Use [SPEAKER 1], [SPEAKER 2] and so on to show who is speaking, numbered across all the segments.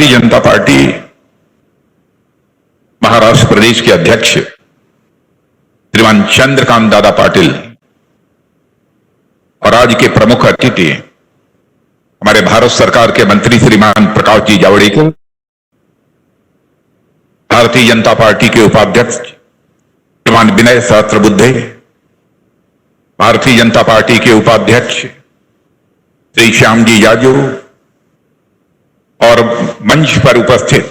[SPEAKER 1] Bharatiya Janata party Maharashtra प्रदेश के अध्यक्ष श्रीमान चंद्रकांत दादा पाटिल और राज्य के प्रमुख अतिथि हमारे भारत सरकार के मंत्री श्रीमान प्रकाश जी जावड़ेकर, भारतीय जनता पार्टी के उपाध्यक्ष श्रीमान विनय सहस्त्रबुद्धे, भारतीय जनता पार्टी के उपाध्यक्ष श्री श्याम जी याजू और मंच पर उपस्थित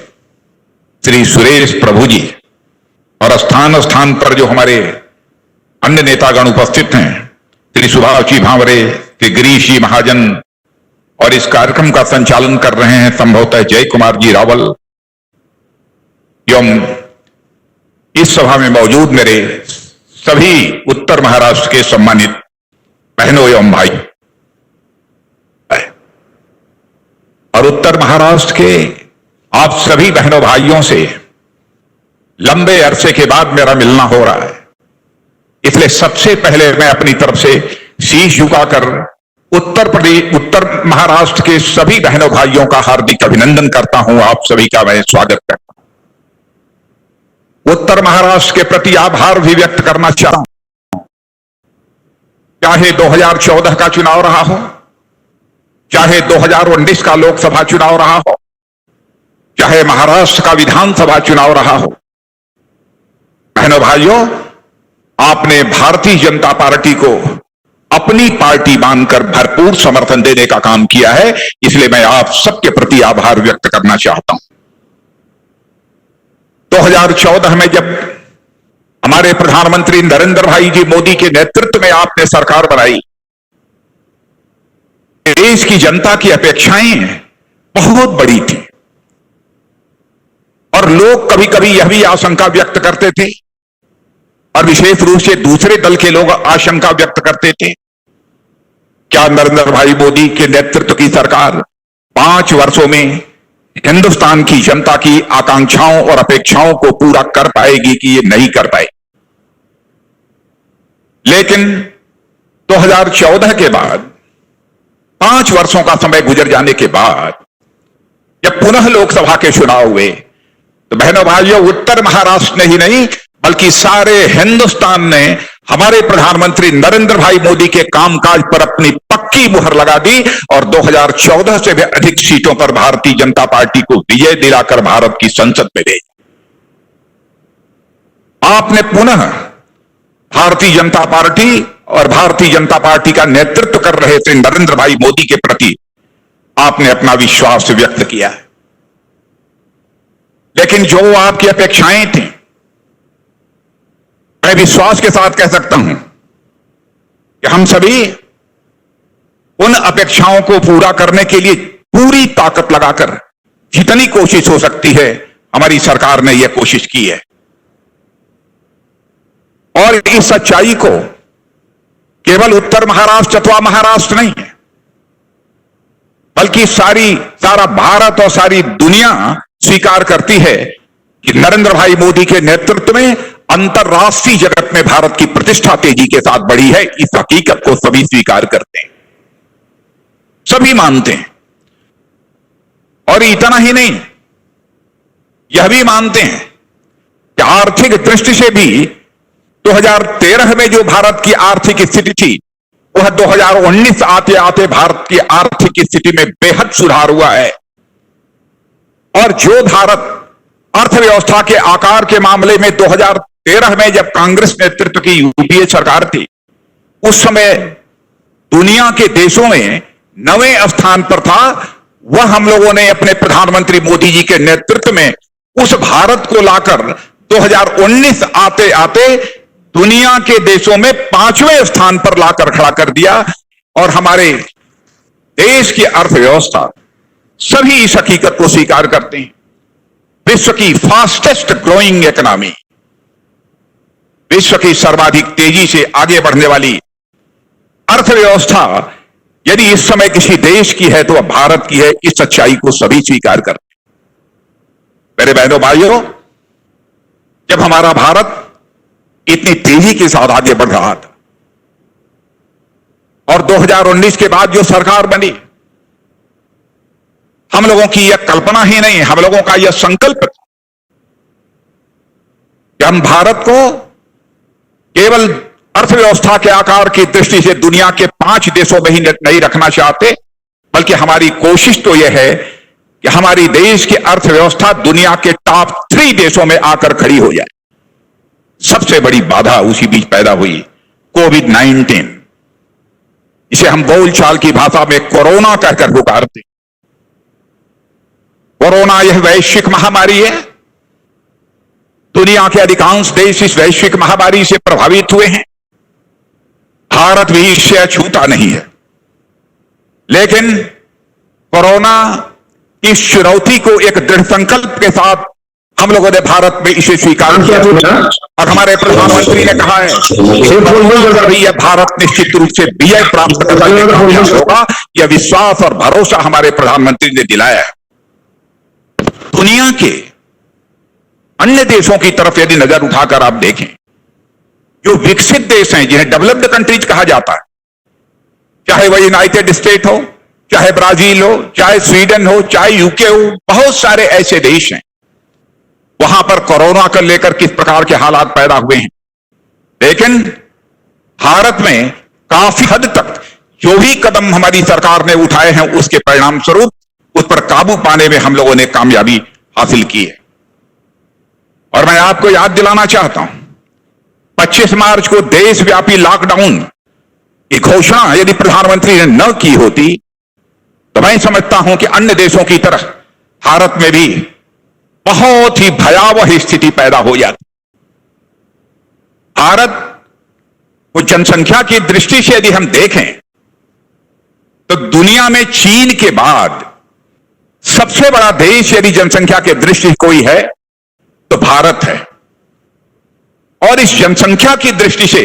[SPEAKER 1] श्री सुरेश प्रभु जी और स्थान स्थान पर जो हमारे अन्य नेतागण उपस्थित हैं, श्री सुभाष जी भांवरे, श्री गिरीश जी महाजन, और इस कार्यक्रम का संचालन कर रहे हैं संभवतः जय कुमार जी रावल, एवं इस सभा में मौजूद मेरे सभी उत्तर महाराष्ट्र के सम्मानित बहनों एवं भाई, और उत्तर महाराष्ट्र के आप सभी बहनों भाइयों से लंबे अरसे के बाद मेरा मिलना हो रहा है। इसलिए सबसे पहले मैं अपनी तरफ से शीश झुकाकर उत्तर महाराष्ट्र के सभी बहनों भाइयों का हार्दिक अभिनंदन करता हूं। आप सभी का मैं स्वागत करता हूं। उत्तर महाराष्ट्र के प्रति आभार भी व्यक्त करना चाहता हूं। चाहे 2014 का चुनाव रहा हो, चाहे 2019 का लोकसभा चुनाव रहा हो, चाहे महाराष्ट्र का विधानसभा चुनाव रहा हो, बहनों भाइयों, आपने भारतीय जनता पार्टी को अपनी पार्टी मानकर भरपूर समर्थन देने का काम किया है। इसलिए मैं आप सबके प्रति आभार व्यक्त करना चाहता हूं। 2014 में जब हमारे प्रधानमंत्री नरेंद्र भाई जी मोदी के नेतृत्व में आपने सरकार बनाई, देश की जनता की अपेक्षाएं बहुत बड़ी थी और लोग कभी कभी यह भी आशंका व्यक्त करते थे, और विशेष रूप से दूसरे दल के लोग आशंका व्यक्त करते थे, क्या नरेंद्र भाई मोदी के नेतृत्व की सरकार 5 वर्षों में हिंदुस्तान की जनता की आकांक्षाओं और अपेक्षाओं को पूरा कर पाएगी कि ये नहीं कर पाएगी। लेकिन 2014 के बाद 5 वर्षों का समय गुजर जाने के बाद जब पुनः लोकसभा के चुनाव हुए, तो बहनों भाइयों, उत्तर महाराष्ट्र ने ही नहीं बल्कि सारे हिंदुस्तान ने हमारे प्रधानमंत्री नरेंद्र भाई मोदी के कामकाज पर अपनी पक्की मुहर लगा दी और 2014 से भी अधिक सीटों पर भारतीय जनता पार्टी को विजय दिलाकर भारत की संसद में भेजा। आपने पुनः भारतीय जनता पार्टी और भारतीय जनता पार्टी का नेतृत्व कर रहे थे नरेंद्र भाई मोदी के प्रति आपने अपना विश्वास व्यक्त किया है। लेकिन जो आपकी अपेक्षाएं थी, मैं विश्वास के साथ कह सकता हूं कि हम सभी उन अपेक्षाओं को पूरा करने के लिए पूरी ताकत लगाकर जितनी कोशिश हो सकती है, हमारी सरकार ने यह कोशिश की है। और इस सच्चाई को केवल उत्तर महाराष्ट्र अथवा महाराष्ट्र नहीं है, बल्कि सारा भारत और सारी दुनिया स्वीकार करती है कि नरेंद्र भाई मोदी के नेतृत्व में अंतर्राष्ट्रीय जगत में भारत की प्रतिष्ठा तेजी के साथ बढ़ी है। इस हकीकत को सभी स्वीकार करते हैं, सभी मानते हैं। और इतना ही नहीं, यह भी मानते हैं कि आर्थिक दृष्टि से भी 2013 में जो भारत की आर्थिक स्थिति थी, वह 2019 आते आते भारत की आर्थिक स्थिति में बेहद सुधार हुआ है। और जो भारत अर्थव्यवस्था के आकार के मामले में 2013 में जब कांग्रेस नेतृत्व की यूपीए सरकार थी, उस समय दुनिया के देशों में 9वें स्थान पर था, वह हम लोगों ने अपने प्रधानमंत्री मोदी जी के नेतृत्व में उस भारत को लाकर 2019 आते आते दुनिया के देशों में 5वें स्थान पर लाकर खड़ा कर दिया। और हमारे देश की अर्थव्यवस्था, सभी इस हकीकत को स्वीकार करते हैं, विश्व की फास्टेस्ट ग्रोइंग इकोनॉमी, विश्व की सर्वाधिक तेजी से आगे बढ़ने वाली अर्थव्यवस्था यदि इस समय किसी देश की है तो वह भारत की है। इस सच्चाई को सभी स्वीकार करते हैं। मेरे बहनों भाइयों, जब हमारा भारत इतनी तेजी के साथ आगे बढ़ रहा था और 2019 के बाद जो सरकार बनी, हम लोगों की यह कल्पना ही नहीं, हम लोगों का यह संकल्प था कि हम भारत को केवल अर्थव्यवस्था के आकार की दृष्टि से दुनिया के 5 देशों में ही नहीं रखना चाहते, बल्कि हमारी कोशिश तो यह है कि हमारी देश की अर्थव्यवस्था दुनिया के टॉप 3 देशों में आकर खड़ी हो जाए। सबसे बड़ी बाधा उसी बीच पैदा हुई, कोविड-19। इसे हम बोलचाल की भाषा में कोरोना कहकर पुकारते। कोरोना यह वैश्विक महामारी है। दुनिया के अधिकांश देश इस वैश्विक महामारी से प्रभावित हुए हैं। भारत भी इससे अछूता नहीं है। लेकिन कोरोना इस चुनौती को एक दृढ़ संकल्प के साथ हम लोगों ने भारत में इसे स्वीकार किया और हमारे प्रधानमंत्री ने कहा है कि यह भारत निश्चित रूप से विजय प्राप्त करने होगा। यह विश्वास और भरोसा हमारे प्रधानमंत्री ने दिलाया है। दुनिया के अन्य देशों की तरफ यदि नजर उठाकर आप देखें, जो विकसित देश हैं, जिन्हें डेवलप्ड कंट्रीज कहा जाता है, चाहे वह यूनाइटेड स्टेट हो, चाहे ब्राजील हो, चाहे स्वीडन हो, चाहे यूके हो, बहुत सारे ऐसे देश हैं वहां पर कोरोना को लेकर किस प्रकार के हालात पैदा हुए हैं। लेकिन भारत में काफी हद तक जो भी कदम हमारी सरकार ने उठाए हैं, उसके परिणाम स्वरूप उस पर काबू पाने में हम लोगों ने कामयाबी हासिल की है। और मैं आपको याद दिलाना चाहता हूं, 25 मार्च को देशव्यापी लॉकडाउन की घोषणा यदि प्रधानमंत्री ने न की होती तो मैं समझता हूं कि अन्य देशों की तरह भारत में भी बहुत ही भयावह स्थिति पैदा हो जाती। भारत को जनसंख्या की दृष्टि से यदि हम देखें तो दुनिया में चीन के बाद सबसे बड़ा देश यदि जनसंख्या की दृष्टि कोई है तो भारत है। और इस जनसंख्या की दृष्टि से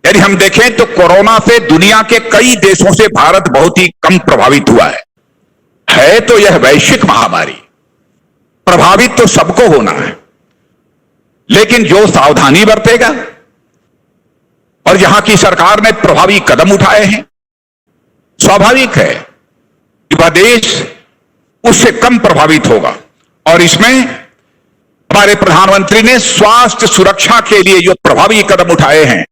[SPEAKER 1] यदि हम देखें तो कोरोना से दुनिया के कई देशों से भारत बहुत ही कम प्रभावित हुआ है तो यह वैश्विक महामारी, प्रभावित तो सबको होना है, लेकिन जो सावधानी बरतेगा और यहां की सरकार ने प्रभावी कदम उठाए हैं, स्वाभाविक है कि वह देश उससे कम प्रभावित होगा। और इसमें हमारे प्रधानमंत्री ने स्वास्थ्य सुरक्षा के लिए जो प्रभावी कदम उठाए हैं,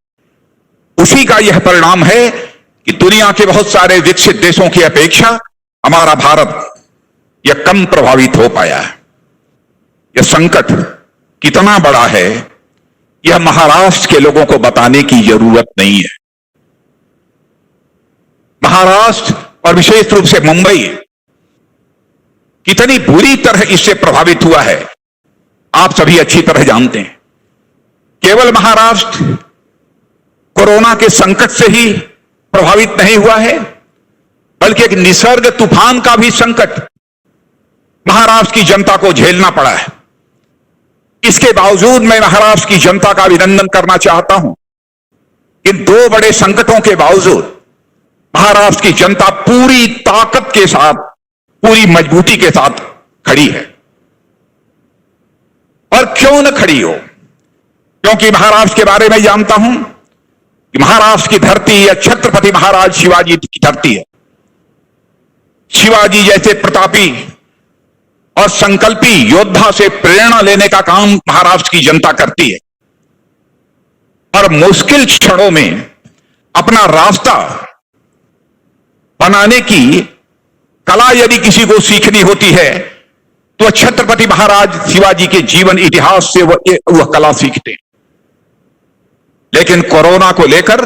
[SPEAKER 1] उसी का यह परिणाम है कि दुनिया के बहुत सारे विकसित देशों की अपेक्षा हमारा भारत यह कम प्रभावित हो पाया है। यह संकट कितना बड़ा है, यह महाराष्ट्र के लोगों को बताने की जरूरत नहीं है। महाराष्ट्र और विशेष रूप से मुंबई कितनी बुरी तरह इससे प्रभावित हुआ है, आप सभी अच्छी तरह जानते हैं। केवल महाराष्ट्र कोरोना के संकट से ही प्रभावित नहीं हुआ है, बल्कि एक निसर्ग तूफान का भी संकट महाराष्ट्र की जनता को झेलना पड़ा है। इसके बावजूद मैं महाराष्ट्र की जनता का अभिनंदन करना चाहता हूं। इन 2 बड़े संकटों के बावजूद महाराष्ट्र की जनता पूरी ताकत के साथ, पूरी मजबूती के साथ खड़ी है। और क्यों न खड़ी हो, क्योंकि महाराष्ट्र के बारे में जानता हूं कि महाराष्ट्र की धरती यह छत्रपति महाराज शिवाजी की धरती है। शिवाजी जैसे प्रतापी और संकल्पी योद्धा से प्रेरणा लेने का काम महाराष्ट्र की जनता करती है। और मुश्किल क्षणों में अपना रास्ता बनाने की कला यदि किसी को सीखनी होती है तो छत्रपति महाराज शिवाजी के जीवन इतिहास से वह कला सीखते हैं। लेकिन कोरोना को लेकर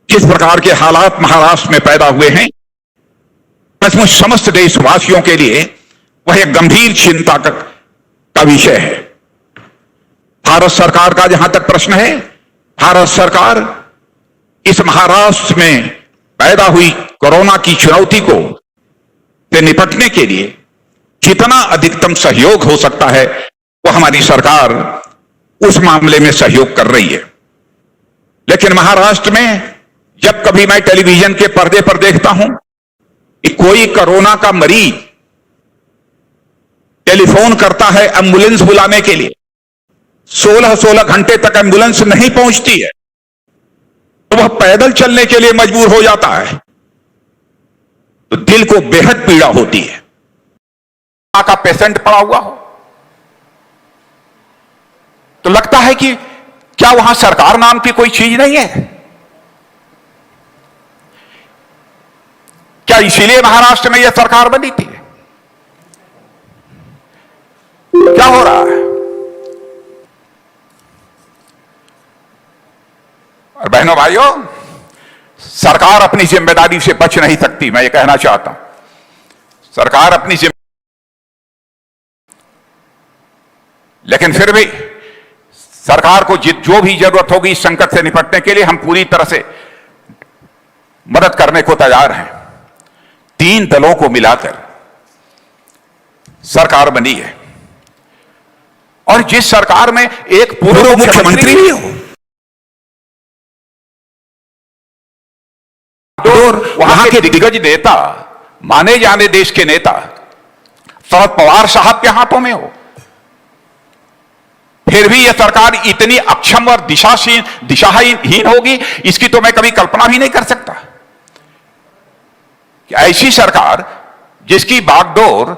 [SPEAKER 1] किस प्रकार के हालात महाराष्ट्र में पैदा हुए हैं, सचमुच समस्त देशवासियों के लिए वह एक गंभीर चिंता का विषय है। भारत सरकार का जहां तक प्रश्न है, भारत सरकार इस महाराष्ट्र में पैदा हुई कोरोना की चुनौती को से निपटने के लिए जितना अधिकतम सहयोग हो सकता है वो हमारी सरकार उस मामले में सहयोग कर रही है। लेकिन महाराष्ट्र में जब कभी मैं टेलीविजन के पर्दे पर देखता हूं कि कोई कोरोना का मरीज टेलीफोन करता है एम्बुलेंस बुलाने के लिए, 16-16 घंटे तक एम्बुलेंस नहीं पहुंचती है तो वह पैदल चलने के लिए मजबूर हो जाता है, तो दिल को बेहद पीड़ा होती है। का पेशेंट पड़ा हुआ हो, तो लगता है कि क्या वहां सरकार नाम की कोई चीज नहीं है? क्या इसीलिए महाराष्ट्र में यह सरकार बनी थी? क्या हो रहा है? और बहनों भाइयों, सरकार अपनी जिम्मेदारी से बच नहीं सकती। मैं ये कहना चाहता हूं, सरकार अपनी लेकिन फिर भी सरकार को जो भी जरूरत होगी इस संकट से निपटने के लिए हम पूरी तरह से मदद करने को तैयार हैं। 3 दलों को मिलाकर सरकार बनी है, और जिस सरकार में एक पूर्व मुख्यमंत्री भी हो और वहां के दिग्गज नेता, माने जाने देश के नेता शरद पवार साहब के हाथों में हो, फिर भी यह सरकार इतनी अक्षम और दिशाहीन होगी, इसकी तो मैं कभी कल्पना भी नहीं कर सकता। कि ऐसी सरकार जिसकी बागडोर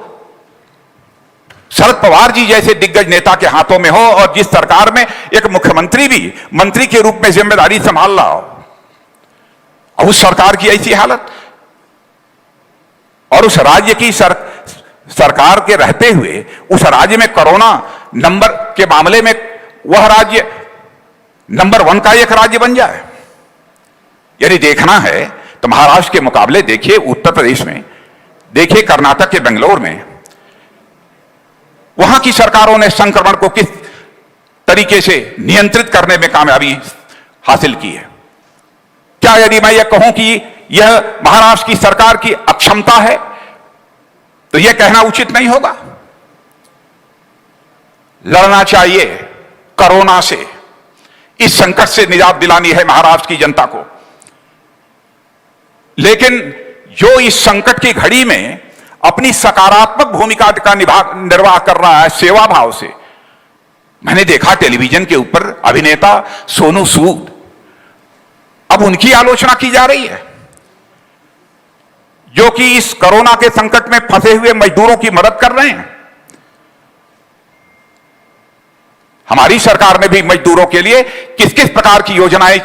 [SPEAKER 1] शरद पवार जी जैसे दिग्गज नेता के हाथों में हो, और जिस सरकार में एक मुख्यमंत्री भी मंत्री के रूप में जिम्मेदारी संभाल रहा हो, और उस सरकार की ऐसी हालत, और उस राज्य की सरकार के रहते हुए उस राज्य में कोरोना नंबर के मामले में वह राज्य नंबर 1 का एक राज्य बन जाए। यदि देखना है तो महाराष्ट्र के मुकाबले देखिए उत्तर प्रदेश में, देखिए कर्नाटक के बेंगलोर में, वहां की सरकारों ने संक्रमण को किस तरीके से नियंत्रित करने में कामयाबी हासिल की है। क्या यदि मैं यह कहूं कि यह महाराष्ट्र की सरकार की अक्षमता है, तो यह कहना उचित नहीं होगा। लड़ना चाहिए कोरोना से, इस संकट से निजात दिलानी है महाराष्ट्र की जनता को। लेकिन जो इस संकट की घड़ी में अपनी सकारात्मक भूमिका का निर्वाह कर रहा है सेवा भाव से, मैंने देखा टेलीविजन के ऊपर अभिनेता सोनू सूद, अब उनकी आलोचना की जा रही है, जो कि इस कोरोना के संकट में फंसे हुए मजदूरों की मदद कर रहे हैं। हमारी सरकार ने भी मजदूरों के लिए किस किस प्रकार की योजनाएं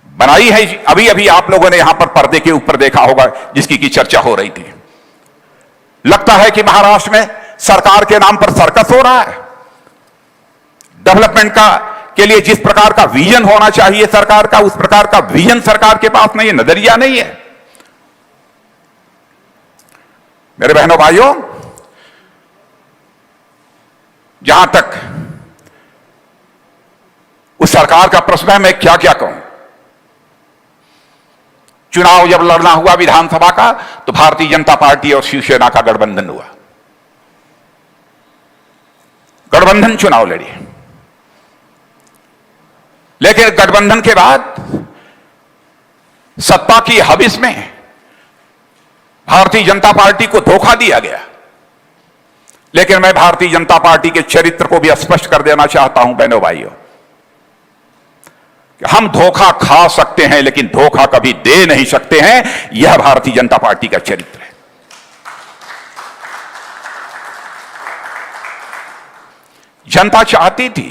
[SPEAKER 1] बनाई है, अभी अभी आप लोगों ने यहां पर पर्दे के ऊपर देखा होगा, जिसकी की चर्चा हो रही थी। लगता है कि महाराष्ट्र में सरकार के नाम पर सर्कस हो रहा है। डेवलपमेंट के लिए जिस प्रकार का विजन होना चाहिए सरकार का, उस प्रकार का विजन सरकार के पास नहीं है, नजरिया नहीं है। मेरे बहनों भाइयों, जहां तक उस सरकार का प्रश्न है, मैं क्या क्या कहूं। चुनाव जब लड़ना हुआ विधानसभा का, तो भारतीय जनता पार्टी और शिवसेना का गठबंधन हुआ, गठबंधन चुनाव लड़ी। लेकिन गठबंधन के बाद सत्ता की हविस में भारतीय जनता पार्टी को धोखा दिया गया। लेकिन मैं भारतीय जनता पार्टी के चरित्र को भी स्पष्ट कर देना चाहता हूं बहनों भाइयों, कि हम धोखा खा सकते हैं लेकिन धोखा कभी दे नहीं सकते हैं। यह भारतीय जनता पार्टी का चरित्र है। जनता चाहती थी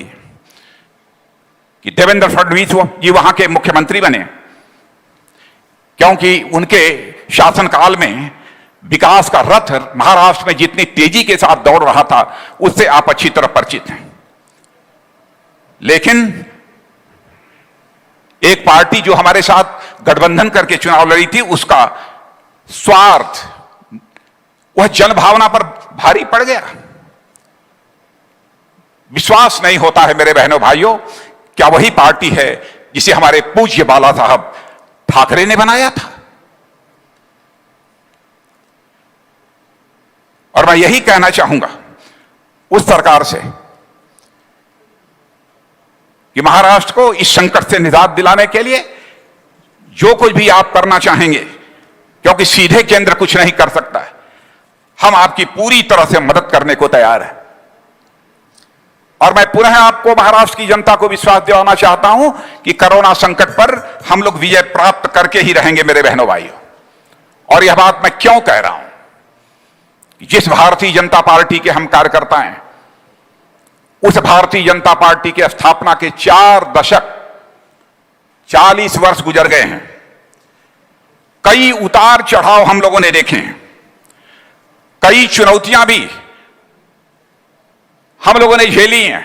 [SPEAKER 1] कि देवेंद्र फडणवीस जी वहां के मुख्यमंत्री बने, क्योंकि उनके शासनकाल में विकास का रथ महाराष्ट्र में जितनी तेजी के साथ दौड़ रहा था, उससे आप अच्छी तरह परिचित हैं। लेकिन एक पार्टी जो हमारे साथ गठबंधन करके चुनाव लड़ी थी, उसका स्वार्थ, वह जनभावना पर भारी पड़ गया। विश्वास नहीं होता है मेरे बहनों भाइयों, क्या वही पार्टी है जिसे हमारे पूज्य बाला साहब ठाकरे ने बनाया था। और मैं यही कहना चाहूंगा उस सरकार से कि महाराष्ट्र को इस संकट से निजात दिलाने के लिए जो कुछ भी आप करना चाहेंगे, क्योंकि सीधे केंद्र कुछ नहीं कर सकता है, हम आपकी पूरी तरह से मदद करने को तैयार हैं। और मैं पुनः आपको, महाराष्ट्र की जनता को विश्वास दिलाना चाहता हूं कि कोरोना संकट पर हम लोग विजय प्राप्त करके ही रहेंगे मेरे बहनों भाइयों। और यह बात मैं क्यों कह रहा हूं, जिस भारतीय जनता पार्टी के हम कार्यकर्ता हैं, उस भारतीय जनता पार्टी के स्थापना के 4 दशक 40 वर्ष गुजर गए हैं। कई उतार चढ़ाव हम लोगों ने देखे हैं, कई चुनौतियां भी हम लोगों ने झेली हैं।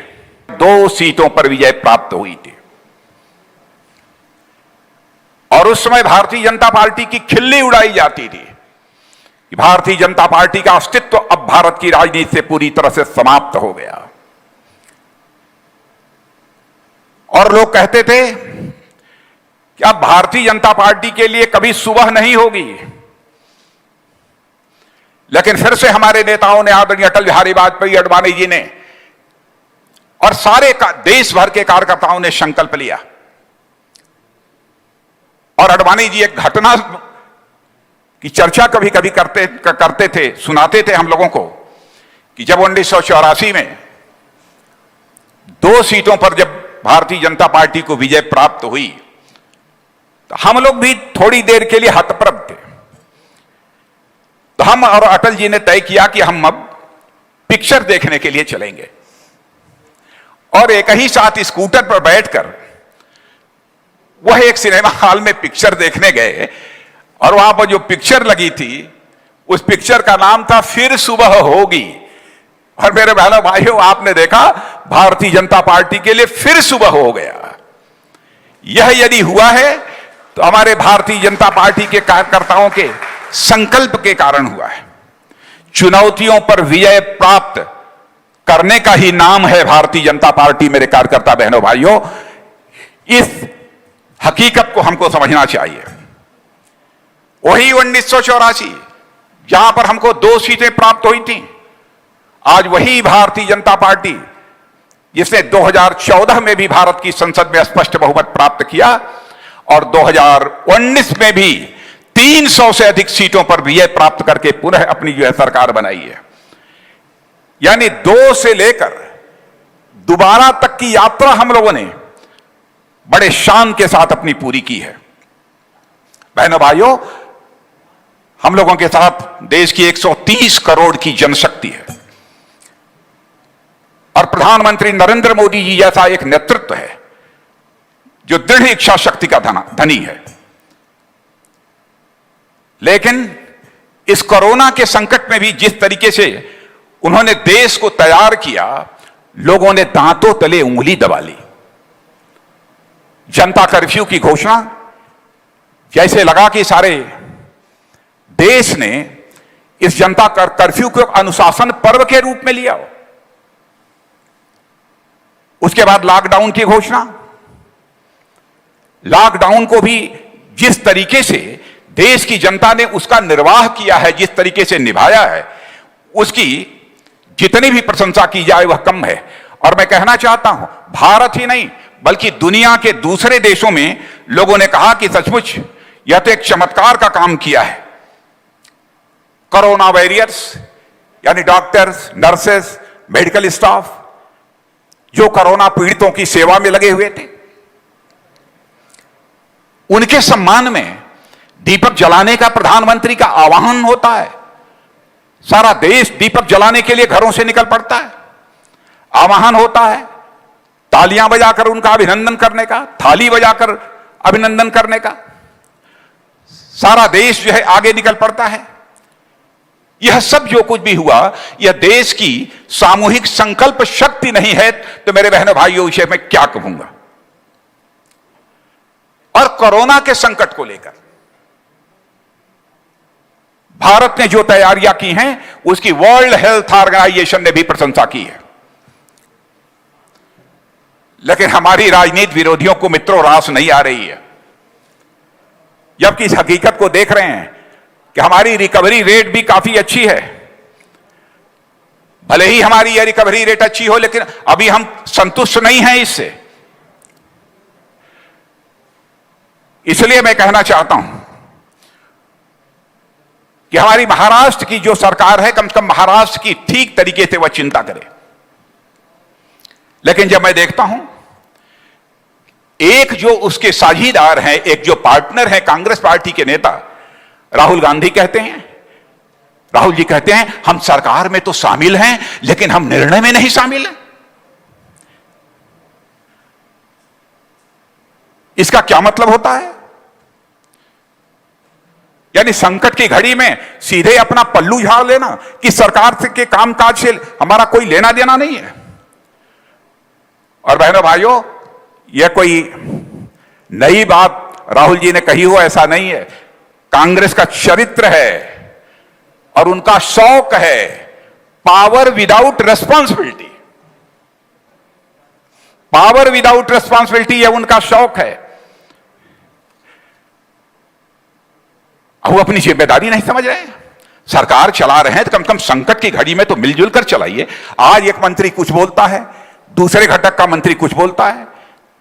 [SPEAKER 1] 2 सीटों पर विजय प्राप्त हुई थी और उस समय भारतीय जनता पार्टी की खिल्ली उड़ाई जाती थी कि भारतीय जनता पार्टी का अस्तित्व अब भारत की राजनीति से पूरी तरह से समाप्त हो गया। और लोग कहते थे कि अब भारतीय जनता पार्टी के लिए कभी सुबह नहीं होगी। लेकिन फिर से हमारे नेताओं ने, आदरणीय अटल बिहारी वाजपेयी अडवाणी जी ने और सारे देश भर के कार्यकर्ताओं ने संकल्प लिया। और अडवाणी जी एक घटना की चर्चा कभी कभी करते थे, सुनाते थे हम लोगों को कि जब 1984 में 2 सीटों पर जब भारतीय जनता पार्टी को विजय प्राप्त हुई तो हम लोग भी थोड़ी देर के लिए हतप्रभ थे। तो हम और अटल जी ने तय किया कि हम अब पिक्चर देखने के लिए चलेंगे और एक ही साथ स्कूटर पर बैठकर वह एक सिनेमा हॉल में पिक्चर देखने गए। और वहां पर जो पिक्चर लगी थी, उस पिक्चर का नाम था फिर सुबह होगी। और मेरे बहनों भाइयों, आपने देखा भारतीय जनता पार्टी के लिए फिर सुबह हो गया। यह यदि हुआ है तो हमारे भारतीय जनता पार्टी के कार्यकर्ताओं के संकल्प के कारण हुआ है। चुनौतियों पर विजय प्राप्त करने का ही नाम है भारतीय जनता पार्टी। मेरे कार्यकर्ता बहनों भाइयों, इस हकीकत को हमको समझना चाहिए। वही 1984 जहां पर हमको 2 सीटें प्राप्त हुई थी, आज वही भारतीय जनता पार्टी जिसने 2014 में भी भारत की संसद में स्पष्ट बहुमत प्राप्त किया और 2019 में भी 300 से अधिक सीटों पर विजय प्राप्त करके पुनः अपनी जो है सरकार बनाई है। यानी 2 से लेकर दोबारा तक की यात्रा हम लोगों ने बड़े शान के साथ अपनी पूरी की है। बहनों भाइयों, हम लोगों के साथ देश की 130 करोड़ की जनशक्ति है और प्रधानमंत्री नरेंद्र मोदी जी जैसा एक नेतृत्व है जो दृढ़ इच्छा शक्ति का धनी है। लेकिन इस कोरोना के संकट में भी जिस तरीके से उन्होंने देश को तैयार किया, लोगों ने दांतों तले उंगली दबा ली। जनता कर्फ्यू की घोषणा, जैसे लगा कि सारे देश ने इस जनता कर्फ्यू को अनुशासन पर्व के रूप में लिया। उसके बाद लॉकडाउन की घोषणा, लॉकडाउन को भी जिस तरीके से देश की जनता ने उसका निर्वाह किया है, जिस तरीके से निभाया है, उसकी जितनी भी प्रशंसा की जाए वह कम है। और मैं कहना चाहता हूं, भारत ही नहीं बल्कि दुनिया के दूसरे देशों में लोगों ने कहा कि सचमुच यह तो एक चमत्कार का काम किया है। कोरोना वॉरियर्स यानी डॉक्टर्स, नर्सेस, मेडिकल स्टाफ जो कोरोना पीड़ितों की सेवा में लगे हुए थे, उनके सम्मान में दीपक जलाने का प्रधानमंत्री का आह्वान होता है। सारा देश दीपक जलाने के लिए घरों से निकल पड़ता है, आह्वान होता है, तालियां बजाकर उनका अभिनंदन करने का, थाली बजाकर अभिनंदन करने का। सारा देश जो है आगे निकल पड़ता है। यह सब जो कुछ भी हुआ, यह देश की सामूहिक संकल्प शक्ति नहीं है तो मेरे बहनों भाइयों विषय में क्या कहूंगा। और कोरोना के संकट को लेकर भारत ने जो तैयारियां की हैं, उसकी वर्ल्ड हेल्थ ऑर्गेनाइजेशन ने भी प्रशंसा की है। लेकिन हमारी राजनीति विरोधियों को मित्रों रास नहीं आ रही है, जबकि इस हकीकत को देख रहे हैं कि हमारी रिकवरी रेट भी काफी अच्छी है। भले ही हमारी यह रिकवरी रेट अच्छी हो, लेकिन अभी हम संतुष्ट नहीं हैं इससे। इसलिए मैं कहना चाहता हूं कि हमारी महाराष्ट्र की जो सरकार है, कम से कम महाराष्ट्र की ठीक तरीके से वह चिंता करे। लेकिन जब मैं देखता हूं एक जो उसके साझीदार हैं, एक जो पार्टनर है, कांग्रेस पार्टी के नेता राहुल गांधी कहते हैं, राहुल जी कहते हैं हम सरकार में तो शामिल हैं लेकिन हम निर्णय में नहीं शामिल हैं। इसका क्या मतलब होता है? यानी संकट की घड़ी में सीधे अपना पल्लू झाड़ लेना कि सरकार से के कामकाज से हमारा कोई लेना देना नहीं है। और बहनों भाइयों, यह कोई नई बात राहुल जी ने कही हो ऐसा नहीं है। कांग्रेस का चरित्र है और उनका शौक है power without responsibility. Power without responsibility यह उनका शौक है। वो अपनी जिम्मेदारी नहीं समझ रहे हैं। सरकार चला रहे हैं तो कम से कम संकट की घड़ी में तो मिलजुल कर चलाइए। आज एक मंत्री कुछ बोलता है, दूसरे घटक का मंत्री कुछ बोलता है,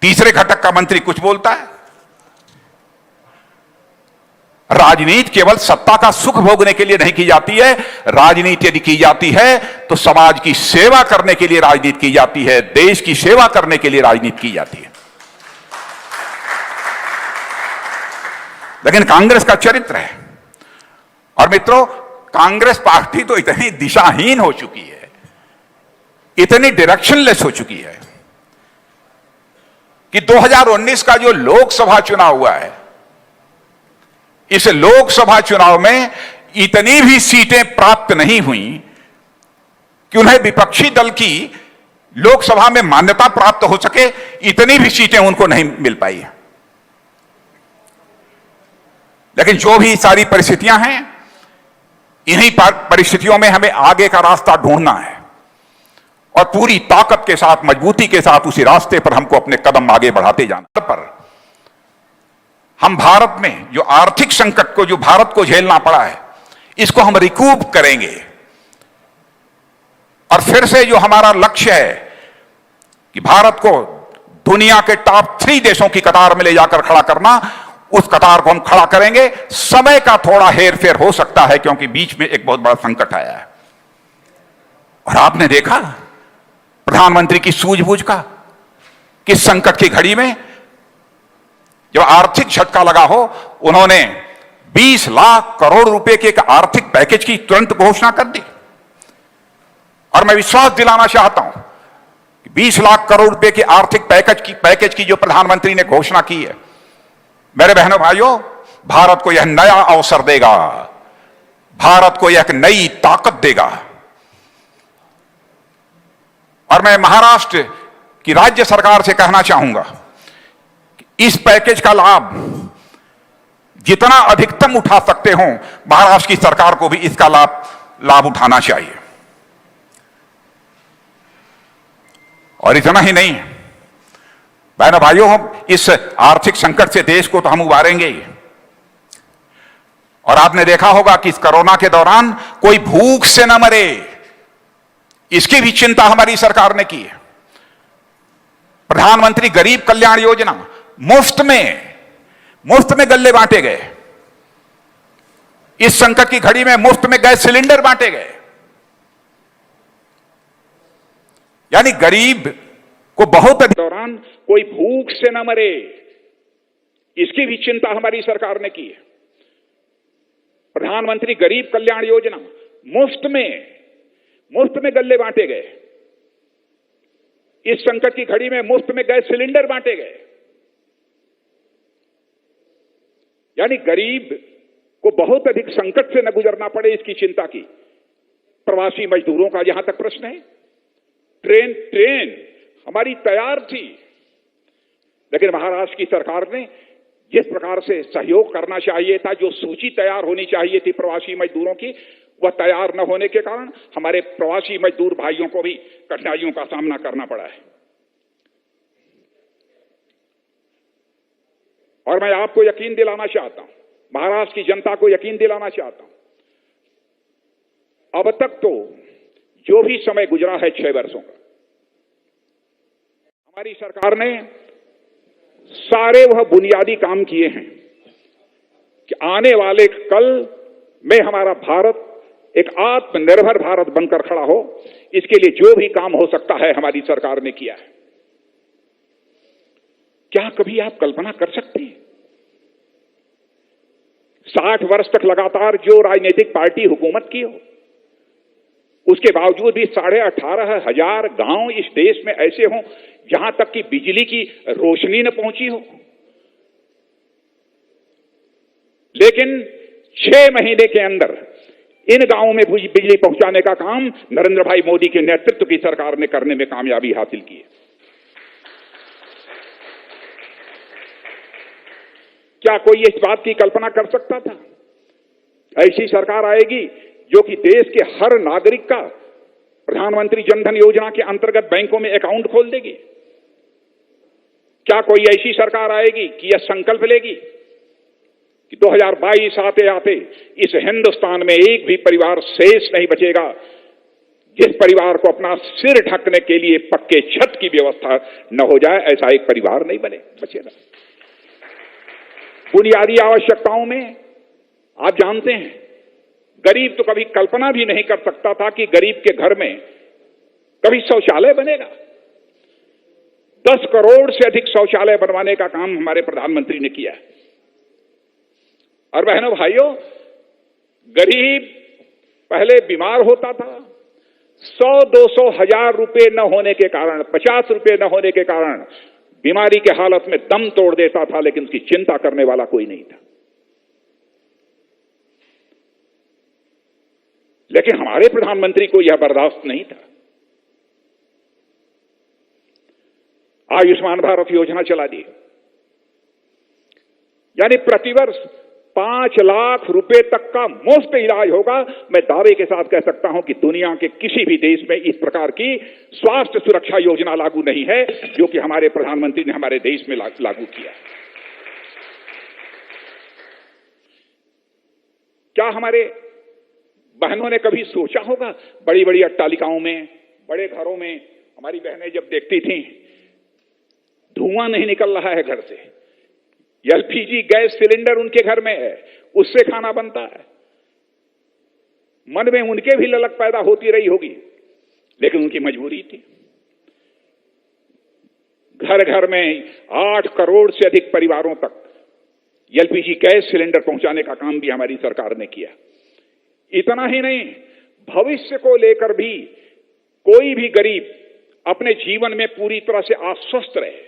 [SPEAKER 1] तीसरे घटक का मंत्री कुछ बोलता है। राजनीति केवल सत्ता का सुख भोगने के लिए नहीं की जाती है। राजनीति यदि की जाती है तो समाज की सेवा करने के लिए राजनीति की जाती है, देश की सेवा करने के लिए राजनीति की जाती है। लेकिन कांग्रेस का चरित्र है। और मित्रों, कांग्रेस पार्टी तो इतनी दिशाहीन हो चुकी है, इतनी डायरेक्शनलेस हो चुकी है कि 2019 का जो लोकसभा चुनाव हुआ है, इस लोकसभा चुनाव में इतनी भी सीटें प्राप्त नहीं हुई कि उन्हें विपक्षी दल की लोकसभा में मान्यता प्राप्त हो सके। इतनी भी सीटें उनको नहीं मिल पाई। लेकिन जो भी सारी परिस्थितियां हैं, इन्हीं परिस्थितियों में हमें आगे का रास्ता ढूंढना है और पूरी ताकत के साथ, मजबूती के साथ उसी रास्ते पर हमको अपने कदम आगे बढ़ाते जाना। पर हम भारत में जो आर्थिक संकट को, जो भारत को झेलना पड़ा है, इसको हम रिकूप करेंगे और फिर से जो हमारा लक्ष्य है कि भारत को दुनिया के टॉप 3 देशों की कतार में ले जाकर खड़ा करना, उस कतार को हम खड़ा करेंगे। समय का थोड़ा हेर फेर हो सकता है क्योंकि बीच में एक बहुत बड़ा संकट आया है। और आपने देखा प्रधानमंत्री की सूझबूझ का कि संकट की घड़ी में जब आर्थिक झटका लगा हो, उन्होंने 20 लाख करोड़ रुपए के एक आर्थिक पैकेज की तुरंत घोषणा कर दी। और मैं विश्वास दिलाना चाहता हूं कि 20 लाख करोड़ रुपए के आर्थिक पैकेज की जो प्रधानमंत्री ने घोषणा की है, मेरे बहनों भाइयों, भारत को यह नया अवसर देगा, भारत को यह एक नई ताकत देगा। और मैं महाराष्ट्र की राज्य सरकार से कहना चाहूंगा कि इस पैकेज का लाभ जितना अधिकतम उठा सकते हो, महाराष्ट्र की सरकार को भी इसका लाभ उठाना चाहिए। और इतना ही नहीं, बहनों भाइयों, हम इस आर्थिक संकट से देश को तो हम उबारेंगे ही। और आपने देखा होगा कि इस कोरोना के दौरान कोई भूख से न मरे, इसकी भी चिंता हमारी सरकार ने की है। प्रधानमंत्री गरीब कल्याण योजना, मुफ्त में गल्ले बांटे गए। इस संकट की घड़ी में मुफ्त में गैस सिलेंडर बांटे गए। यानी गरीब को बहुत दौरान कोई भूख से न मरे, इसकी भी चिंता हमारी सरकार ने की है। प्रधानमंत्री गरीब कल्याण योजना, मुफ्त में गल्ले बांटे गए। इस संकट की घड़ी में मुफ्त में गैस सिलेंडर बांटे गए। यानी गरीब को बहुत अधिक संकट से न गुजरना पड़े, इसकी चिंता की। प्रवासी मजदूरों का जहां तक प्रश्न है, ट्रेन हमारी तैयार थी, लेकिन महाराष्ट्र की सरकार ने जिस प्रकार से सहयोग करना चाहिए था, जो सूची तैयार होनी चाहिए थी प्रवासी मजदूरों की, वह तैयार न होने के कारण हमारे प्रवासी मजदूर भाइयों को भी कठिनाइयों का सामना करना पड़ा है। और मैं आपको यकीन दिलाना चाहता हूं, महाराष्ट्र की जनता को यकीन दिलाना चाहता हूं, अब तक तो जो भी समय गुजरा है 6 वर्षों का, हमारी सरकार ने सारे वह बुनियादी काम किए हैं कि आने वाले कल में हमारा भारत एक आत्मनिर्भर भारत बनकर खड़ा हो। इसके लिए जो भी काम हो सकता है हमारी सरकार ने किया है। क्या कभी आप कल्पना कर सकते हैं
[SPEAKER 2] 60 वर्ष तक लगातार जो राजनीतिक पार्टी हुकूमत की हो, उसके बावजूद भी 18,500 गांव इस देश में ऐसे हों जहां तक कि बिजली की रोशनी न पहुंची हो। लेकिन 6 महीने के अंदर इन गांवों में बिजली पहुंचाने का काम नरेंद्र भाई मोदी के नेतृत्व की सरकार ने करने में कामयाबी हासिल की है। क्या कोई इस बात की कल्पना कर सकता था ऐसी सरकार आएगी जो कि देश के हर नागरिक का प्रधानमंत्री जनधन योजना के अंतर्गत बैंकों में अकाउंट खोल देगी? क्या कोई ऐसी सरकार आएगी कि यह संकल्प लेगी कि 2022 आते आते इस हिंदुस्तान में एक भी परिवार शेष नहीं बचेगा जिस परिवार को अपना सिर ढकने के लिए पक्के छत की व्यवस्था न हो जाए? ऐसा एक परिवार नहीं बचेगा। बुनियादी आवश्यकताओं में आप जानते हैं, गरीब तो कभी कल्पना भी नहीं कर सकता था कि गरीब के घर में कभी शौचालय बनेगा। 10 करोड़ से अधिक शौचालय बनवाने का काम हमारे प्रधानमंत्री ने किया है। और बहनों भाइयों, गरीब पहले बीमार होता था, 100-200 हजार रुपए न होने के कारण, 50 रुपए न होने के कारण बीमारी के हालत में दम तोड़ देता था, लेकिन उसकी चिंता करने वाला कोई नहीं था। लेकिन हमारे प्रधानमंत्री को यह बर्दाश्त नहीं था। आयुष्मान भारत योजना चला दी, यानी प्रतिवर्ष 5 लाख रुपए तक का मुफ्त इलाज होगा। मैं दावे के साथ कह सकता हूं कि दुनिया के किसी भी देश में इस प्रकार की स्वास्थ्य सुरक्षा योजना लागू नहीं है जो कि हमारे प्रधानमंत्री ने हमारे देश में लागू किया। क्या हमारे बहनों ने कभी सोचा होगा, बड़ी बड़ी अट्टालिकाओं में, बड़े घरों में हमारी बहनें जब देखती थीं धुआं नहीं निकल रहा है घर से, एलपीजी गैस सिलेंडर उनके घर में है, उससे खाना बनता है, मन में उनके भी ललक पैदा होती रही होगी, लेकिन उनकी मजबूरी थी। घर घर में 8 करोड़ से अधिक परिवारों तक एलपीजी गैस सिलेंडर पहुंचाने का काम भी हमारी सरकार ने किया। इतना ही नहीं, भविष्य को लेकर भी कोई भी गरीब अपने जीवन में पूरी तरह से आश्वस्त रहे,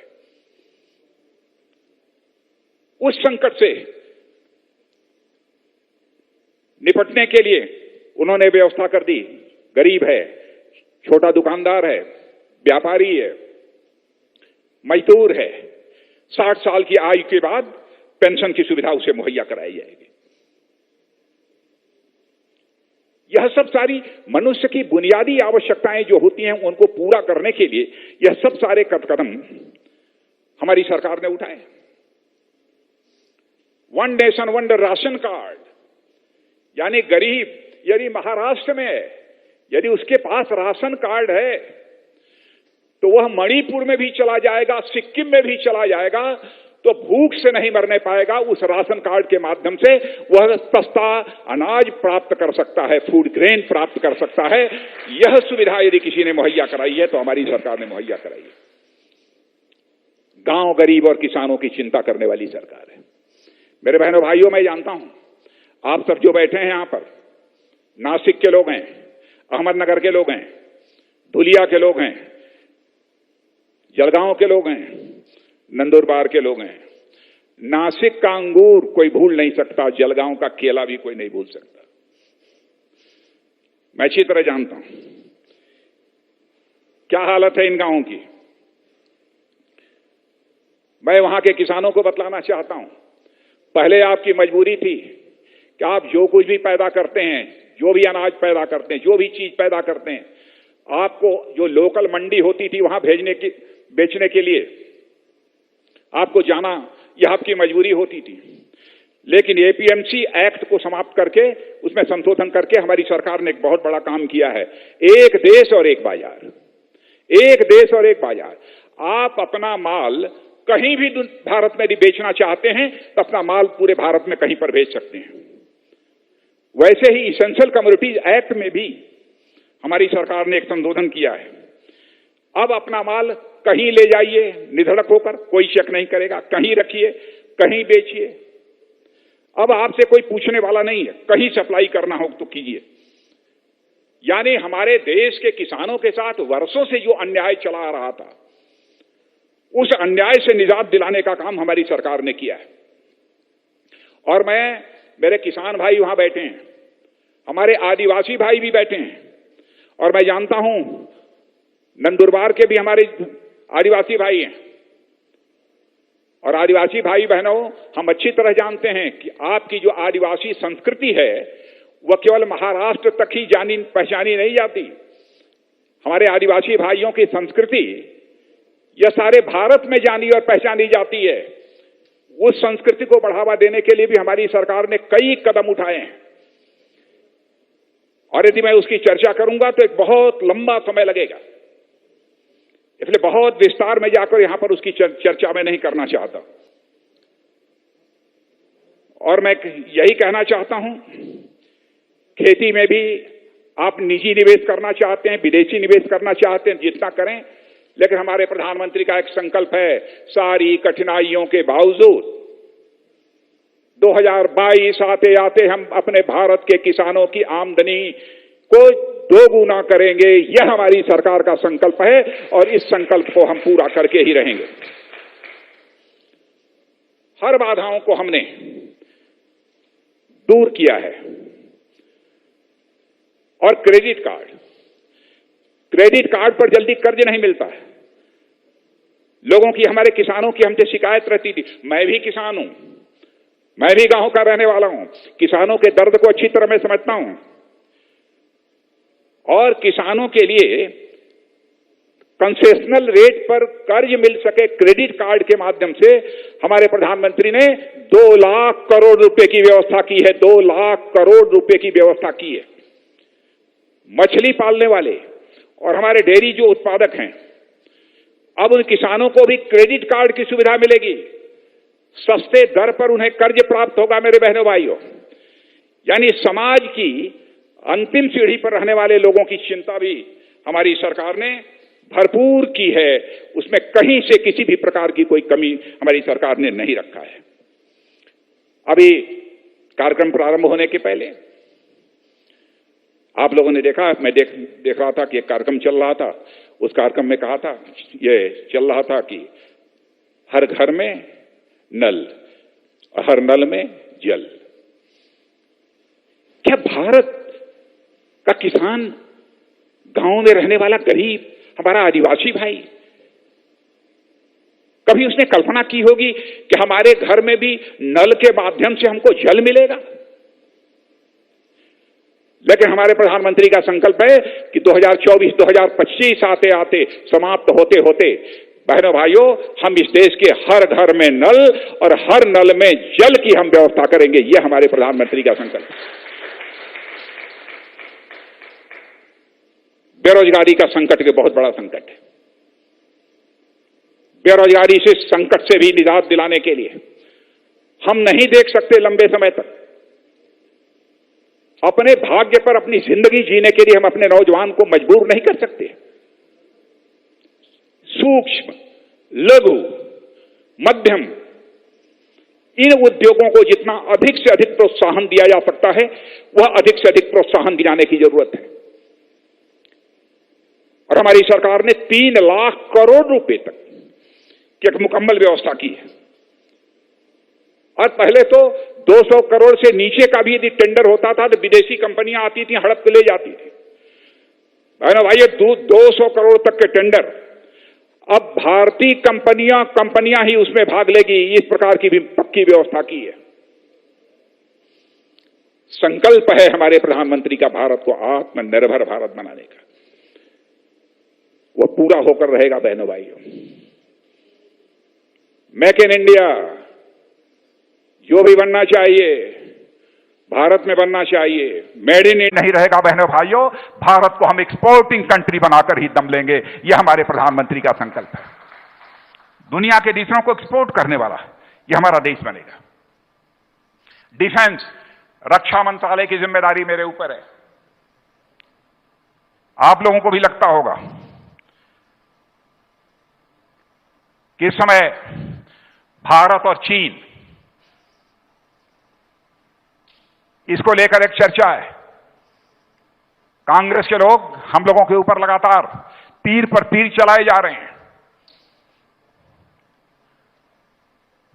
[SPEAKER 2] उस संकट से निपटने के लिए उन्होंने व्यवस्था कर दी। गरीब है, छोटा दुकानदार है, व्यापारी है, मजदूर है, 60 साल की आयु के बाद पेंशन की सुविधा उसे मुहैया कराई जाएगी। यह सब सारी मनुष्य की बुनियादी आवश्यकताएं जो होती हैं उनको पूरा करने के लिए यह सब सारे कदम हमारी सरकार ने उठाए। One nation one ration card, यानी गरीब यदि महाराष्ट्र में है, यदि उसके पास राशन कार्ड है तो वह मणिपुर में भी चला जाएगा, सिक्किम में भी चला जाएगा, तो भूख से नहीं मरने पाएगा। उस राशन कार्ड के माध्यम से वह सस्ता अनाज प्राप्त कर सकता है, फूड ग्रेन प्राप्त कर सकता है। यह सुविधा यदि किसी ने मुहैया कराई है तो हमारी सरकार ने मुहैया कराई है। गांव गरीब और किसानों की चिंता करने वाली सरकार है। मेरे बहनों भाइयों, मैं जानता हूं आप सब जो बैठे हैं यहां पर, नासिक के लोग हैं, अहमदनगर के लोग हैं, धुलिया के लोग हैं, जलगांव के लोग हैं, नंदुरबार के लोग हैं। नासिक का अंगूर कोई भूल नहीं सकता, जलगांव का केला भी कोई नहीं भूल सकता। मैं अच्छी तरह जानता हूं क्या हालत है इन गांवों की। मैं वहां के किसानों को बतलाना चाहता हूं, पहले आपकी मजबूरी थी कि आप जो कुछ भी पैदा करते हैं, जो भी अनाज पैदा करते हैं, जो भी चीज पैदा करते हैं, आपको जो लोकल मंडी होती थी वहां बेचने के लिए आपको जाना, यह आपकी मजबूरी होती थी। लेकिन एपीएमसी एक्ट को समाप्त करके उसमें संशोधन करके हमारी सरकार ने एक बहुत बड़ा काम किया है। एक देश और एक बाजार, एक देश और एक बाजार। आप अपना माल कहीं भी भारत में यदि बेचना चाहते हैं तो अपना माल पूरे भारत में कहीं पर बेच सकते हैं। वैसे ही इसेंशियल कमोडिटीज एक्ट में भी हमारी सरकार ने एक संशोधन किया है। अब अपना माल कहीं ले जाइए निधड़क होकर, कोई चेक नहीं करेगा, कहीं रखिए, कहीं बेचिए। अब आपसे कोई पूछने वाला नहीं है, कहीं सप्लाई करना हो तो कीजिए। यानी हमारे देश के किसानों के साथ वर्षों से जो अन्याय चला आ रहा था, उस अन्याय से निजात दिलाने का काम हमारी सरकार ने किया है। और मेरे किसान भाई वहां बैठे हैं, हमारे आदिवासी भाई भी बैठे हैं, और मैं जानता हूं नंदुरबार के भी हमारे आदिवासी भाई हैं। और आदिवासी भाई बहनों, हम अच्छी तरह जानते हैं कि आपकी जो आदिवासी संस्कृति है वह केवल महाराष्ट्र तक ही जानी पहचानी नहीं जाती। हमारे आदिवासी भाइयों की संस्कृति यह सारे भारत में जानी और पहचानी जाती है। उस संस्कृति को बढ़ावा देने के लिए भी हमारी सरकार ने कई कदम उठाए हैं, और यदि मैं उसकी चर्चा करूंगा तो एक बहुत लंबा समय लगेगा, इसलिए बहुत विस्तार में जाकर यहां पर उसकी चर्चा मैं नहीं करना चाहता। और मैं यही कहना चाहता हूं, खेती में भी आप निजी निवेश करना चाहते हैं, विदेशी निवेश करना चाहते हैं, जितना करें, लेकिन हमारे प्रधानमंत्री का एक संकल्प है, सारी कठिनाइयों के बावजूद 2022 आते आते हम अपने भारत के किसानों की आमदनी को दोगुना करेंगे। यह हमारी सरकार का संकल्प है, और इस संकल्प को हम पूरा करके ही रहेंगे। हर बाधाओं को हमने दूर किया है। और क्रेडिट कार्ड पर जल्दी कर्ज नहीं मिलता है। लोगों की, हमारे किसानों की हमसे शिकायत रहती थी। मैं भी किसान हूं, मैं भी गांव का रहने वाला हूं, किसानों के दर्द को अच्छी तरह मैं समझता हूं। और किसानों के लिए कंसेशनल रेट पर कर्ज मिल सके क्रेडिट कार्ड के माध्यम से हमारे प्रधानमंत्री ने 2 लाख करोड़ रुपए की व्यवस्था की है। 2 लाख करोड़ रुपए की व्यवस्था की है। मछली पालने वाले और हमारे डेयरी जो उत्पादक हैं, अब उन किसानों को भी क्रेडिट कार्ड की सुविधा मिलेगी। सस्ते दर पर उन्हें कर्ज प्राप्त होगा। मेरे बहनों भाइयों, यानी समाज की अंतिम सीढ़ी पर रहने वाले लोगों की चिंता भी हमारी सरकार ने भरपूर की है। उसमें कहीं से किसी भी प्रकार की कोई कमी हमारी सरकार ने नहीं रखा है। अभी कार्यक्रम प्रारंभ होने के पहले आप लोगों ने देखा, मैं देख रहा था कि एक कार्यक्रम चल रहा था। उस कार्यक्रम में कहा था, ये चल रहा था कि हर घर में नल और हर नल में जल। क्या भारत का किसान, गांव में रहने वाला गरीब, हमारा आदिवासी भाई, कभी उसने कल्पना की होगी कि हमारे घर में भी नल के माध्यम से हमको जल मिलेगा? लेकिन हमारे प्रधानमंत्री का संकल्प है कि 2024-2025 आते आते, समाप्त होते होते, बहनों भाइयों, हम इस देश के हर घर में नल और हर नल में जल की हम व्यवस्था करेंगे। यह हमारे प्रधानमंत्री का संकल्प है। बेरोजगारी का संकट के बहुत बड़ा संकट है। बेरोजगारी से संकट से भी निजात दिलाने के लिए हम नहीं देख सकते लंबे समय तक। अपने भाग्य पर अपनी जिंदगी जीने के लिए हम अपने नौजवान को मजबूर नहीं कर सकते। सूक्ष्म, लघु, मध्यम इन उद्योगों को जितना अधिक से अधिक प्रोत्साहन दिया जा सकता है, वह अधिक से अधिक प्रोत्साहन दिलाने की जरूरत है। और हमारी सरकार ने 3 लाख करोड़ रुपए तक की एक मुकम्मल व्यवस्था की है। और पहले तो 200 करोड़ से नीचे का भी यदि टेंडर होता था तो विदेशी कंपनियां आती थी, हड़प के ले जाती थी। भाई 200 करोड़ तक के टेंडर, अब भारतीय कंपनियां ही उसमें भाग लेगी। इस प्रकार की भी पक्की व्यवस्था की है। संकल्प है हमारे प्रधानमंत्री का भारत को आत्मनिर्भर भारत बनाने का, वह पूरा होकर रहेगा। बहनों भाइयों, मेक इन इंडिया जो भी बनना चाहिए भारत में बनना चाहिए। मेड इन इंडिया नहीं रहेगा। बहनों भाइयों, भारत को हम एक्सपोर्टिंग कंट्री बनाकर ही दम लेंगे। यह हमारे प्रधानमंत्री का संकल्प है। दुनिया के देशों को एक्सपोर्ट करने वाला यह हमारा देश बनेगा। डिफेंस, रक्षा मंत्रालय की जिम्मेदारी मेरे ऊपर है। आप लोगों को भी लगता होगा कि इस समय भारत और चीन इसको लेकर एक चर्चा है। कांग्रेस के लोग हम लोगों के ऊपर लगातार तीर पर तीर चलाए जा रहे हैं।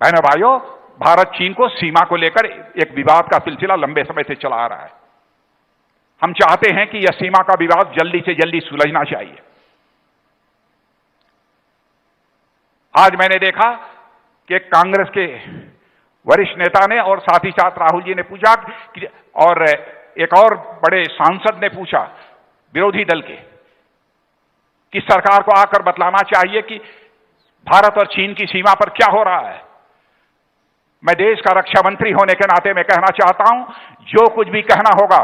[SPEAKER 2] बहनों भाइयों, भारत चीन को सीमा को लेकर एक विवाद का सिलसिला लंबे समय से चला आ रहा है। हम चाहते हैं कि यह सीमा का विवाद जल्दी से जल्दी सुलझना चाहिए। आज मैंने देखा कि कांग्रेस के वरिष्ठ नेता ने और साथ ही साथ राहुल जी ने पूछा कि, और एक और बड़े सांसद ने पूछा विरोधी दल के, कि सरकार को आकर बतलाना चाहिए कि भारत और चीन की सीमा पर क्या हो रहा है। मैं देश का रक्षा मंत्री होने के नाते मैं कहना चाहता हूं, जो कुछ भी कहना होगा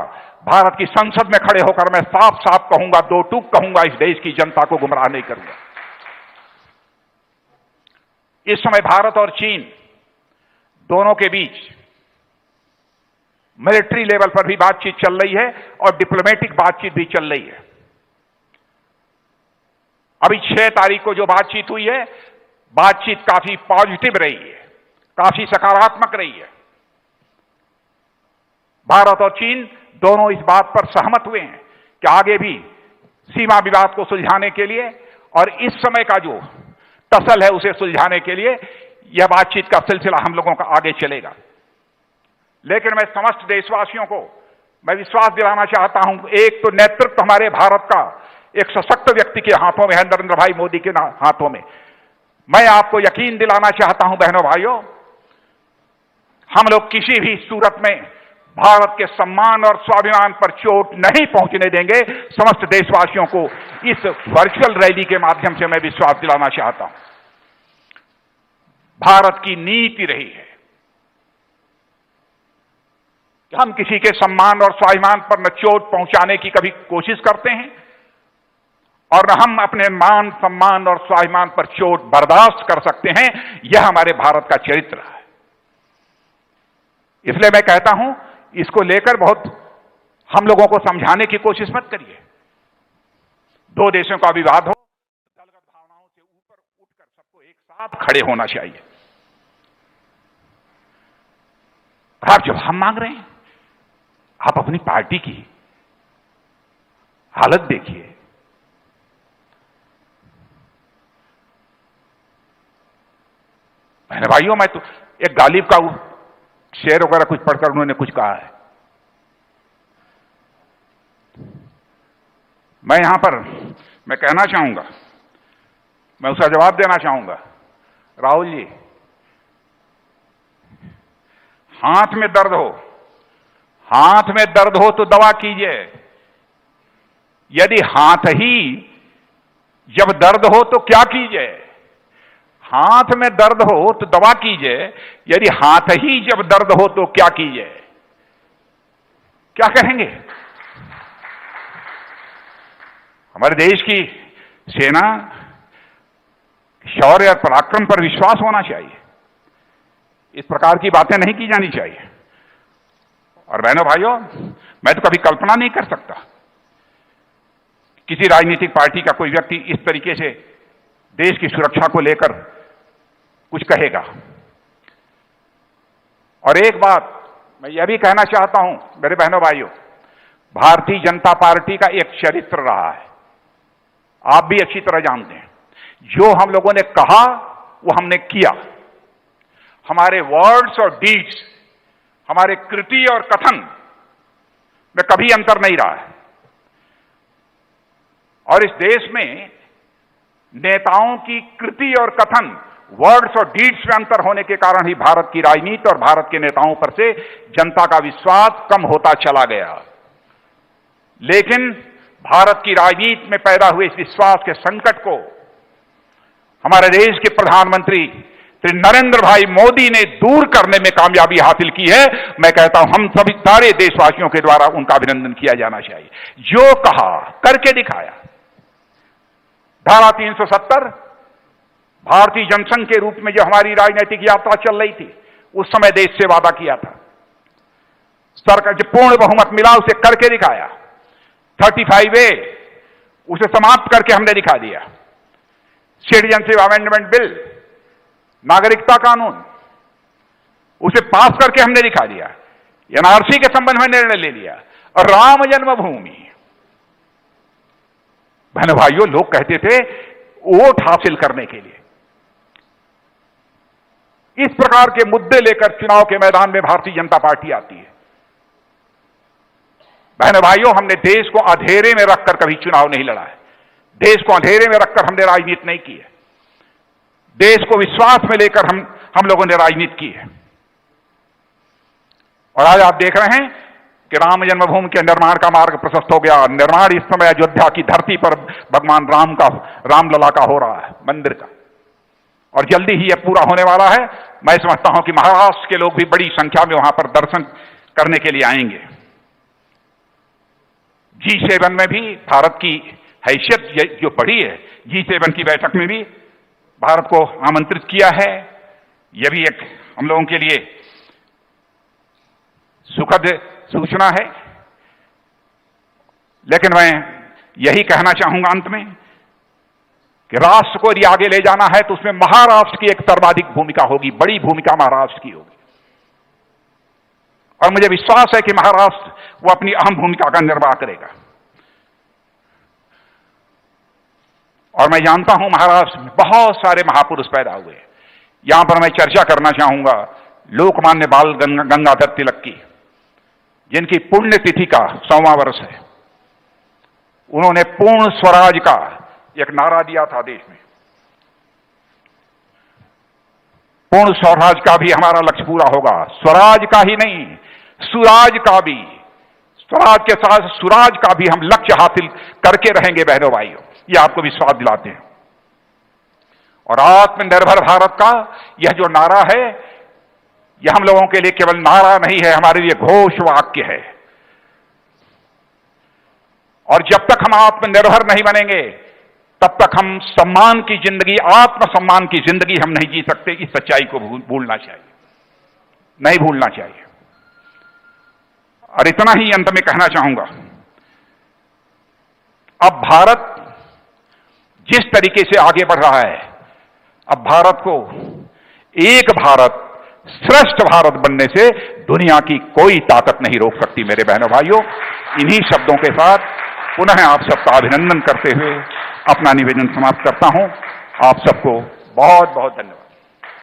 [SPEAKER 2] भारत की संसद में खड़े होकर मैं साफ साफ कहूंगा, दो टूक कहूंगा, इस देश की जनता को गुमराह नहीं करूंगा। इस समय भारत और चीन दोनों के बीच मिलिट्री लेवल पर भी बातचीत चल रही है और डिप्लोमेटिक बातचीत भी चल रही है। अभी 6 तारीख को जो बातचीत हुई है, बातचीत काफी पॉजिटिव रही है, काफी सकारात्मक रही है। भारत और चीन दोनों इस बात पर सहमत हुए हैं कि आगे भी सीमा विवाद को सुलझाने के लिए और इस समय का जो टसल है उसे सुलझाने के लिए यह बातचीत का सिलसिला हम लोगों का आगे चलेगा। लेकिन मैं समस्त देशवासियों को मैं विश्वास दिलाना चाहता हूं, एक तो नेतृत्व हमारे भारत का एक सशक्त व्यक्ति के हाथों में है, नरेंद्र भाई मोदी के हाथों में। मैं आपको यकीन दिलाना चाहता हूं बहनों भाइयों, हम लोग किसी भी सूरत में भारत के सम्मान और स्वाभिमान पर चोट नहीं पहुंचने देंगे। समस्त देशवासियों को इस वर्चुअल रैली के माध्यम से मैं विश्वास दिलाना चाहता हूं। भारत की नीति रही है कि हम किसी के सम्मान और स्वाभिमान पर न चोट पहुंचाने की कभी कोशिश करते हैं और न हम अपने मान सम्मान और स्वाभिमान पर चोट बर्दाश्त कर सकते हैं। यह हमारे भारत का चरित्र है। इसलिए मैं कहता हूं, इसको लेकर बहुत हम लोगों को समझाने की कोशिश मत करिए। दो देशों का विवाद हो, दलगत भावनाओं से ऊपर उठकर सबको एक साथ खड़े होना चाहिए। आप जब हम मांग रहे हैं, आप अपनी पार्टी की हालत देखिए। बहन भाइयों, मैं तो एक गालिब का शेर वगैरह कुछ पढ़कर उन्होंने कुछ कहा है। मैं यहां पर मैं कहना चाहूंगा, मैं उसका जवाब देना चाहूंगा, राहुल जी, हाथ में दर्द हो तो दवा कीजिए। यदि हाथ ही जब दर्द हो तो क्या कीजिए? हाथ में दर्द हो तो दवा कीजिए, यदि हाथ ही जब दर्द हो तो क्या कीजिए? क्या कहेंगे? हमारे देश की सेना शौर्य और पराक्रम पर विश्वास होना चाहिए। इस प्रकार की बातें नहीं की जानी चाहिए। और बहनों भाइयों, मैं तो कभी कल्पना नहीं कर सकता किसी राजनीतिक पार्टी का कोई व्यक्ति इस तरीके से देश की सुरक्षा को लेकर कुछ कहेगा। और एक बात मैं यह भी कहना चाहता हूं मेरे बहनों भाइयों, भारतीय जनता पार्टी का एक चरित्र रहा है, आप भी अच्छी तरह जानते हैं। जो हम लोगों ने कहा वो हमने किया। हमारे वर्ड्स और डीड्स, हमारे कृति और कथन में कभी अंतर नहीं रहा है। और इस देश में नेताओं की कृति और कथन, वर्ड्स और डीड्स में अंतर होने के कारण ही भारत की राजनीति और भारत के नेताओं पर से जनता का विश्वास कम होता चला गया। लेकिन भारत की राजनीति में पैदा हुए इस विश्वास के संकट को हमारे देश के प्रधानमंत्री श्री नरेंद्र भाई मोदी ने दूर करने में कामयाबी हासिल की है। मैं कहता हूं, हम सभी सारे देशवासियों के द्वारा उनका अभिनंदन किया जाना चाहिए। जो कहा करके दिखाया। धारा 370 भारतीय जनसंघ के रूप में जो हमारी राजनीतिक यात्रा चल रही थी, उस समय देश से वादा किया था। सरकार जो पूर्ण बहुमत मिला उसे करके दिखाया। 35A उसे समाप्त करके हमने दिखा दिया। सिटीजनशिप अमेंडमेंट बिल, नागरिकता कानून, उसे पास करके हमने दिखा दिया। एनआरसी के संबंध में निर्णय ले लिया और राम जन्मभूमि। बहनों भाइयों, लोग कहते थे वोट हासिल करने के लिए इस प्रकार के मुद्दे लेकर चुनाव के मैदान में भारतीय जनता पार्टी आती है। बहनों भाइयों, हमने देश को अंधेरे में रखकर कभी चुनाव नहीं लड़ा है। देश को अंधेरे में रखकर हमने राजनीति नहीं की है। देश को विश्वास में लेकर हम लोगों ने राजनीति की है। और आज आप देख रहे हैं कि राम जन्मभूमि के निर्माण का मार्ग प्रशस्त हो गया। निर्माण इस समय अयोध्या की धरती पर भगवान रामलला का हो रहा है, मंदिर का, और जल्दी ही यह पूरा होने वाला है। मैं समझता हूं कि महाराष्ट्र के लोग भी बड़ी संख्या में वहां पर दर्शन करने के लिए आएंगे। G7 में भी भारत की हैसियत जो बढ़ी है, G7 की बैठक में भी भारत को आमंत्रित किया है। यह भी एक हम लोगों के लिए सुखद सूचना है। लेकिन मैं यही कहना चाहूंगा अंत में कि राष्ट्र को यदि आगे ले जाना है तो उसमें महाराष्ट्र की एक सर्वाधिक भूमिका होगी, बड़ी भूमिका महाराष्ट्र की होगी। और मुझे विश्वास है कि महाराष्ट्र वो अपनी अहम भूमिका का निर्वाह करेगा। और मैं जानता हूं महाराष्ट्र में बहुत सारे महापुरुष पैदा हुए। यहां पर मैं चर्चा करना चाहूंगा लोकमान्य बाल गंगाधर तिलक की, जिनकी पुण्यतिथि का 100वां वर्ष है। उन्होंने पूर्ण स्वराज का एक नारा दिया था देश में। पूर्ण स्वराज का भी हमारा लक्ष्य पूरा होगा। स्वराज का ही नहीं, सुराज का भी, स्वराज के साथ सुराज का भी हम लक्ष्य हासिल करके रहेंगे बहनों भाइयों, ये आपको विश्वास दिलाते हैं। और आत्मनिर्भर भारत का यह जो नारा है, यह हम लोगों के लिए केवल नारा नहीं है, हमारे लिए घोष वाक्य है। और जब तक हम आत्मनिर्भर नहीं बनेंगे तब तक हम सम्मान की जिंदगी, आत्मसम्मान की जिंदगी हम नहीं जी सकते। इस सच्चाई को भूलना चाहिए, नहीं भूलना चाहिए। और इतना ही अंत में कहना चाहूंगा, अब भारत जिस तरीके से आगे बढ़ रहा है, अब भारत को एक भारत श्रेष्ठ भारत बनने से दुनिया की कोई ताकत नहीं रोक सकती। मेरे बहनों भाइयों, इन्हीं शब्दों के साथ पुनः आप सबका अभिनंदन करते हुए अपना निवेदन समाप्त करता हूं। आप सबको बहुत बहुत धन्यवाद।